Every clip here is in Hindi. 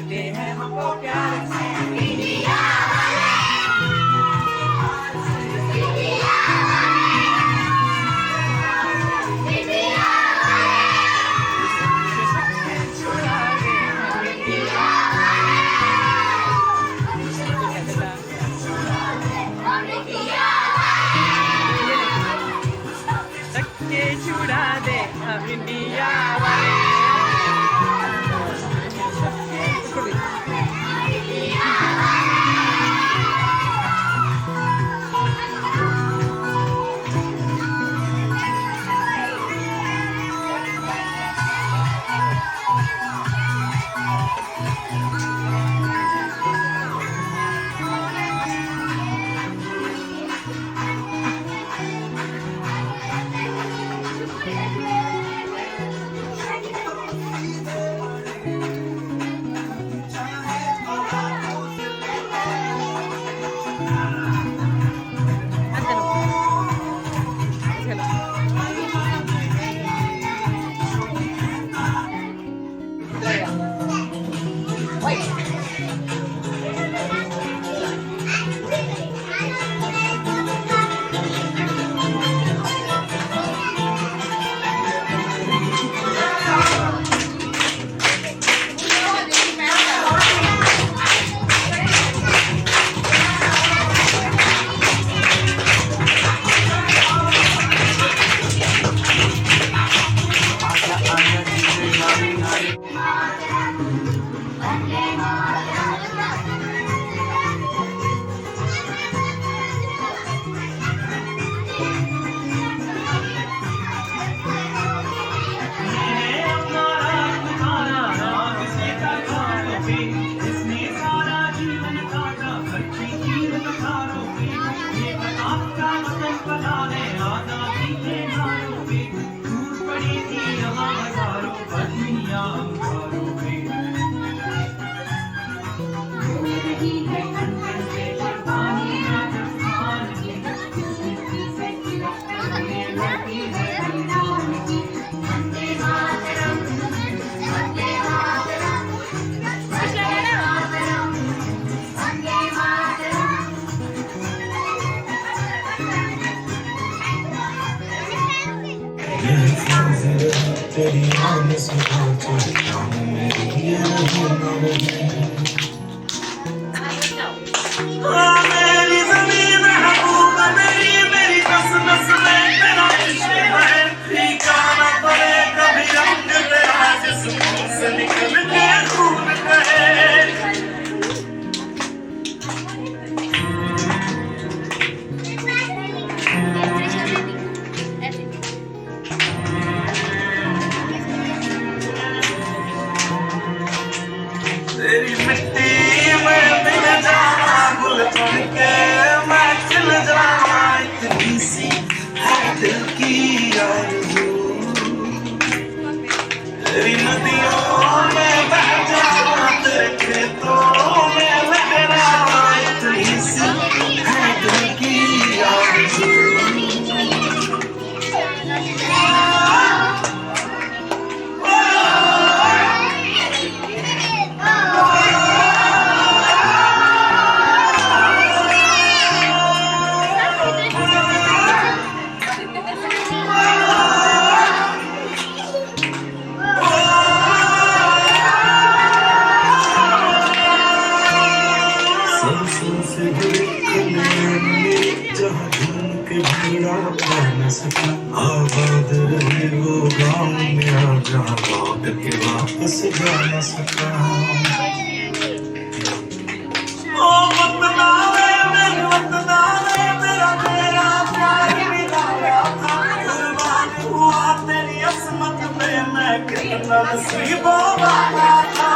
देते हैं हमको प्यार से। धक्के छुड़ा दे हम इंडिया वाले। तेरी आन से मेरी मेरी ज़मीन महबूब मेरी मेरी नस नस में तेरा इश्क है। ठिकाना पड़े कभी रंग तेरा जिस्म से निकल के खून कहे। तेरी मिट्टी में मिल जाना गुल बन के मैं खिल जाना। इतनी सी है दिल की आरज़ू। तेरी नदियों में बह जाना तेरे खेतों में लहराना। इतनी सी है दिल की आरज़ू। आबाद रहे वो गाँव मेरा जहाँ लौट के वापस जा न सका। ओ वतनावे मेरे वतनावे मेरा तेरा प्यार मिलाया था। कुर्बान हुआ तेरी असमत पे मैं कितना नसीबों वाला था।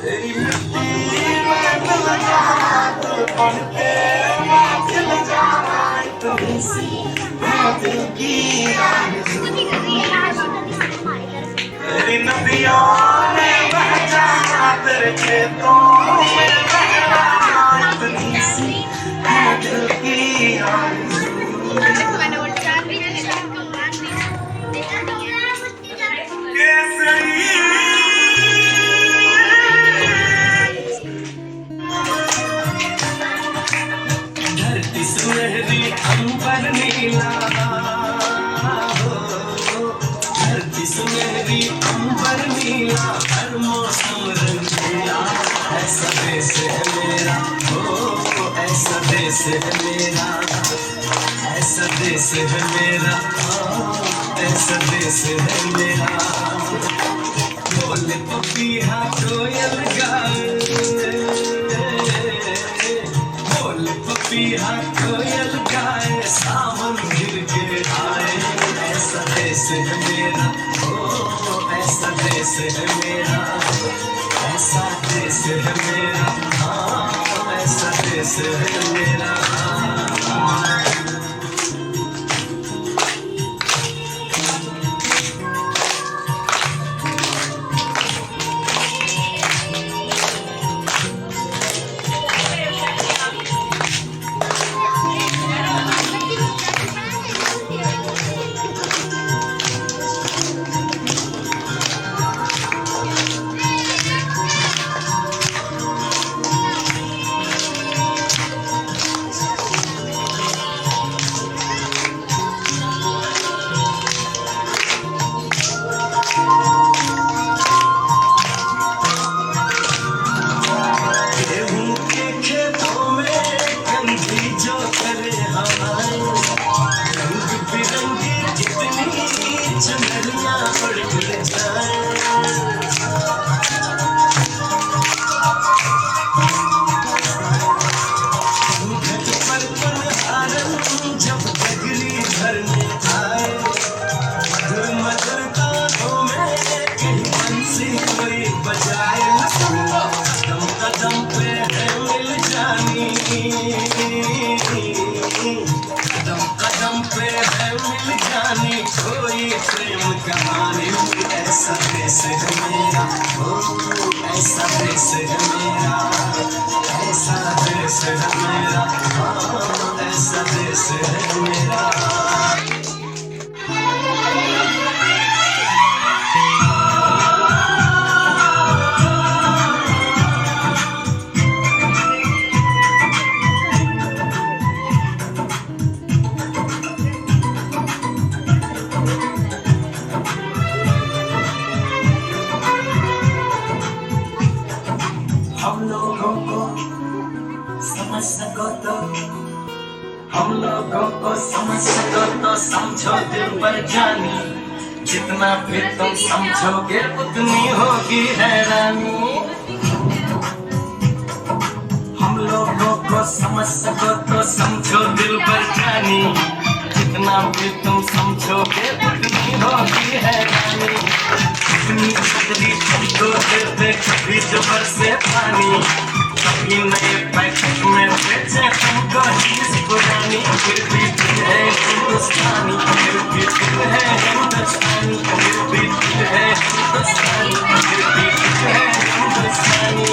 तेरी मिट्टी में मिल जाना दिल बन के मैं खिल जाना। इतनी सी है दिल की आरज़ू। तेरी नदियों में बह जाना तेरे खेतों में लहराना। इतनी सी सुनहरी अंबर नीला, धरती सुनहरी अंबर नीला, हर मौसम रंगीला, ऐसा देश है मेरा, हो ऐसा देश है मेरा, ऐसा देश है मेरा, ऐसा देश है मेरा। बोले पपीहा कोयल गाए, बोले पपीहा कोयल गाए, सावन गिर के आए, ऐसा देश है मेरा, ओ ऐसा देश है मेरा, ऐसा देश है मेरा, हाँ ऐसा देश है मेरा। कोई प्रेम कहानी, ऐसा देश है मेरा, ओ ऐसा देश है मेरा, ऐसा देश है मेरा, हाँ ऐसा देश है मेरा। हम लोगों को समझ सको तो, हम लोगों को समझ सको तो समझो दिल पर जानी, जितना फिर तुम समझोगे उतनी होगी हैरानी। हम लोगों को समझ सको तो समझो दिल पर जानी, जितना भी तुम समझोगे उतनी होगी हैरानी। इतनी छतरी तुमको देते कभी जोर से पानी, कभी नए पैकेट में बेचे तुमको चीज पुरानी, फिर भी दिल है हिंदुस्तानी, फिर भी दिल है हिंदुस्तानी, फिर भी दिल है हिंदुस्तानी, फिर भी दिल है हिंदुस्तानी।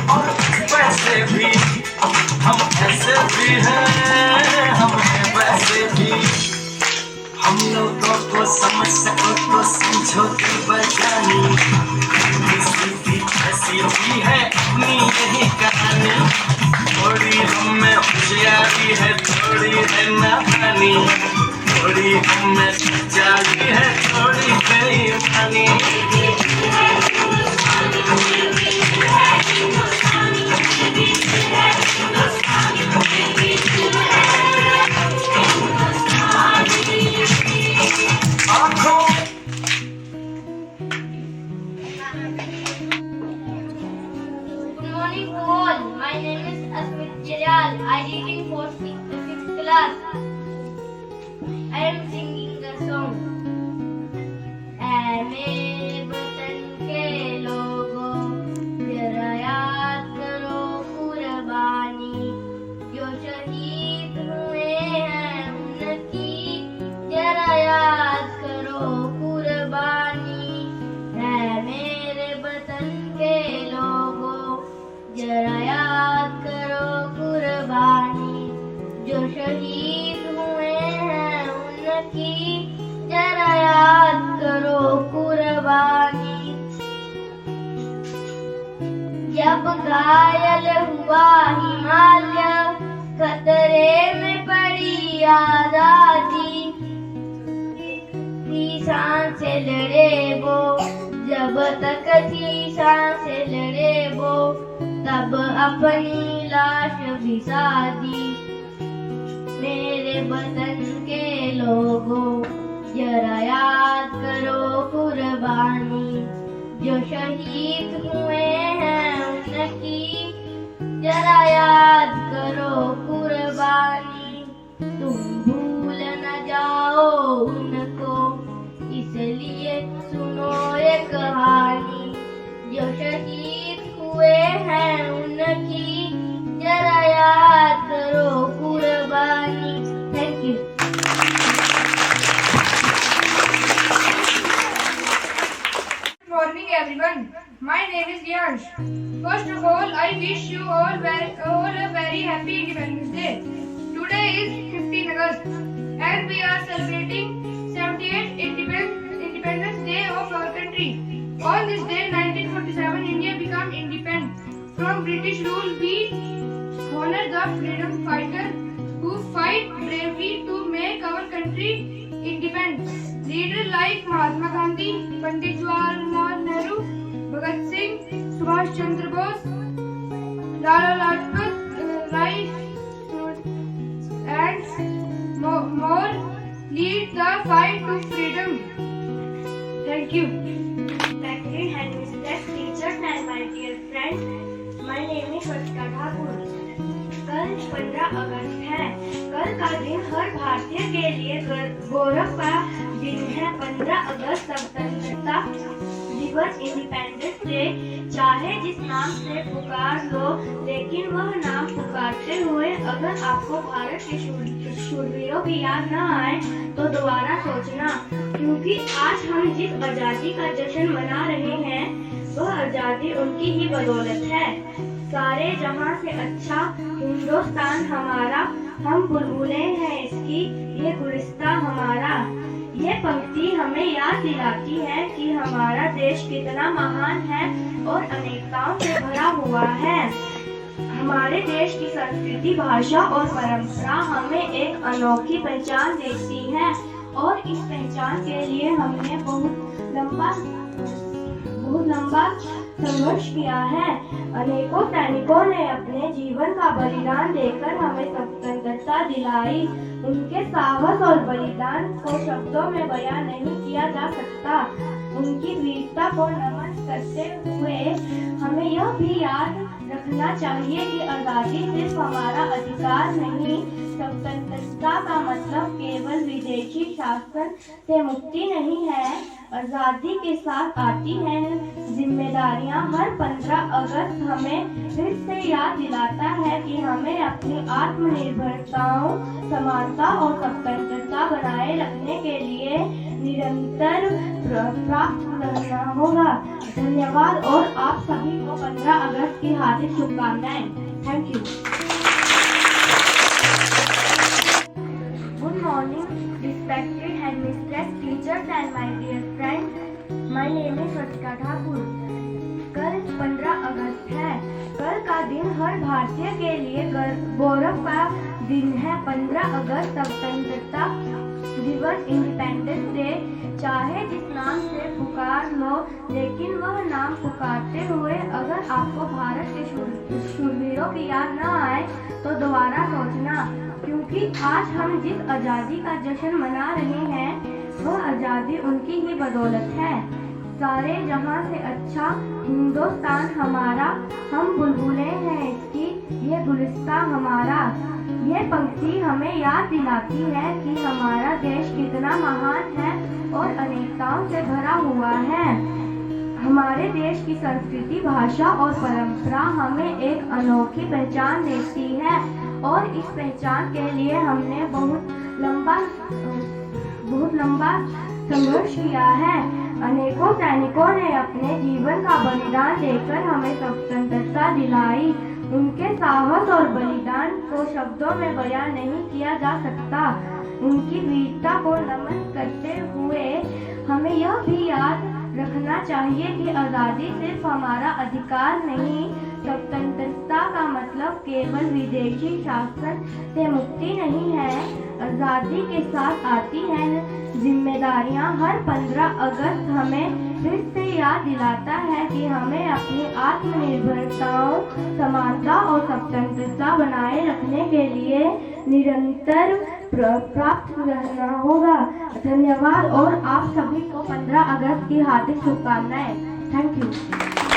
और वैसे भी हम ऐसे भी हैं, हम हैं वैसे भी। हम लोगों को समझ सको तो समझो दिल पर जानी, किसी की ऐसी भी है अपनी यही कहानी, थोड़ी हम में होशियारी है, थोड़ी है नादानी, थोड़ी हम में सच्चाई है, थोड़ी बेईमानी। My name is Asmit Jalal. I read in 6th class. I am singing a song. ऐ मेरे वतन के लोगों, जरा जब घायल हुआ हिमालय, खतरे में पड़ी आजादी, थी सांसें लड़े वो, जब तक थी सांसें लड़े वो, तब अपनी लाश बिसा दी। मेरे वतन के लोगों, जरा याद करो कुर्बानी, जो शहीद हुए हैं उनकी, जरा याद करो कुर्बानी। तुम भूल न जाओ उनको, इसलिए सुनो ये कहानी, जो शहीद हुए हैं उनकी, जरा याद करो कुर्बानी। Thank you. Good morning everyone. My name is Yash. First of all, I wish you all a very happy Independence Day. Today is 15 August and we are celebrating 78th Independence Day of our country. On this day, 1947, India became independent from British rule. We honor the freedom fighter who fight bravely to make our country independent. Leaders like Mahatma Gandhi, Pandit Jawaharlal Nehru, Bhagat Singh, Subhash Chandra Bose, Lala Lajpat Rai, and more lead the fight to freedom. Thank you. Respected headmistress, teachers and my dear friends, my name is Swastika Thakur. कल 15 अगस्त है। कल का दिन हर भारतीय के लिए गौरव का दिन है। 15 अगस्त स्वतंत्रता दिवस, इंडिपेंडेंस डे। चाहे जिस नाम से पुकार लो, लेकिन वह नाम पुकारते हुए अगर आपको भारत के शूरवीरों की याद न आए तो दोबारा सोचना, क्योंकि आज हम जिस आजादी का जश्न मना रहे हैं वह आजादी उनकी ही बदौलत है। सारे जहां से अच्छा हिंदुस्तान हमारा, हम बुलबुले हैं इसकी, ये गुलिस्तां हमारा। ये पंक्ति हमें याद दिलाती है कि हमारा देश कितना महान है और अनेकताओं से भरा हुआ है। हमारे देश की संस्कृति, भाषा और परंपरा हमें एक अनोखी पहचान देती है और इस पहचान के लिए हमने बहुत लंबा संघर्ष किया है। अनेकों सैनिकों ने अपने जीवन का बलिदान देकर हमें स्वतंत्रता दिलाई। उनके साहस और बलिदान को शब्दों में बयां नहीं किया जा सकता। उनकी वीरता को नमन करते हुए हमें यह भी याद रखना चाहिए कि आजादी सिर्फ हमारा अधिकार नहीं, स्वतंत्रता का मतलब केवल विदेशी शासन से मुक्ति नहीं है। आजादी के साथ आती हैं जिम्मेदारियां। हर 15 अगस्त हमें फिर से याद दिलाता है कि हमें अपनी आत्मनिर्भरताओं, समानता और स्वतंत्रता बनाए रखने के लिए निरंतर प्रयास करना होगा। धन्यवाद और आप सभी को 15 अगस्त की हार्दिक शुभकामनाएं। Thank you. Good morning respected headmistress, teachers and my dear friends. My name is Swastika Thakur. कल 15 अगस्त है। कल का दिन हर भारतीय के लिए गौरव का दिन है। 15 अगस्त स्वतंत्रता दिवस, इंडिपेंडेंस डे। चाहे जिस नाम से पुकार लो, लेकिन वह नाम पुकारते हुए अगर आपको भारत के शूरवीरों की याद न आए तो दोबारा सोचना, क्योंकि आज हम जिस आजादी का जश्न मना रहे हैं वह आजादी उनकी ही बदौलत है। सारे जहां से अच्छा हिंदुस्तान हमारा, हम बुलबुले हैं इसकी, ये गुलिस्तां हमारा। ये पंक्ति हमें याद दिलाती है कि हमारा देश कितना महान है और अनेकताओं से भरा हुआ है। हमारे देश की संस्कृति, भाषा और परंपरा हमें एक अनोखी पहचान देती है और इस पहचान के लिए हमने बहुत लंबा संघर्ष किया है। अनेकों सैनिकों ने अपने जीवन का बलिदान देकर हमें स्वतंत्रता दिलाई। उनके साहस और बलिदान को शब्दों में बयां नहीं किया जा सकता। उनकी वीरता को नमन करते हुए हमें यह भी याद रखना चाहिए कि आजादी सिर्फ हमारा अधिकार नहीं, स्वतंत्रता का मतलब केवल विदेशी शासन से मुक्ति नहीं है, आज़ादी के साथ आती है जिम्मेदारियां। हर 15 अगस्त हमें फिर से याद दिलाता है कि हमें अपनी आत्मनिर्भरताओं, समानता और स्वतंत्रता बनाए रखने के लिए निरंतर प्राप्त रहना होगा। धन्यवाद और आप सभी को 15 अगस्त की हार्दिक शुभकामनाएं। Thank you.